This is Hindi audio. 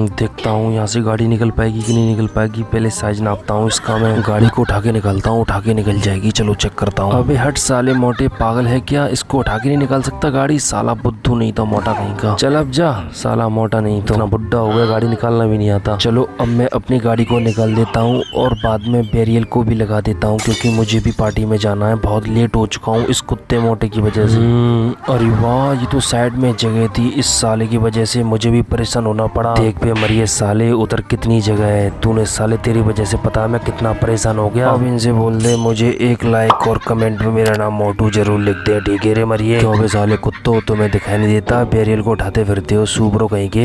देखता हूँ यहाँ से गाड़ी निकल पाएगी कि नहीं निकल पाएगी। पहले साइज नापता हूँ इसका। मैं गाड़ी को उठा के निकालता हूँ, उठा के निकल जाएगी। चलो चेक करता हूँ। अबे हट साले मोटे, पागल है क्या? इसको उठा के नहीं निकाल सकता गाड़ी? साला बुद्धू नहीं तो मोटा कहीं का। चल अब जा साला मोटा, नहीं तो इतना बुड्ढा हो गया गाड़ी निकालना भी नहीं आता। चलो अब मैं अपनी गाड़ी को निकाल देता हूँ और बाद में बैरियल को भी लगा देता हूँ, क्योंकि मुझे भी पार्टी में जाना है। बहुत लेट हो चुका हूँ इस कुत्ते मोटे की वजह से। अरे वाह, ये तो साइड में जगह थी। इस साले की वजह से मुझे भी परेशान होना पड़ा। देख पे मरिए साले, उधर कितनी जगह है। तूने साले, तेरी वजह से पता है मैं कितना परेशान हो गया। अब इनसे बोल दे मुझे एक लाइक और कमेंट में मेरा नाम मोटू जरूर लिख दे। ठीक है रे मरिए। क्यों बे साले कुत्तों, तुम्हें दिखाई नहीं देता? बैरियल को उठाते फिरते हो, सुबरो कहीं के।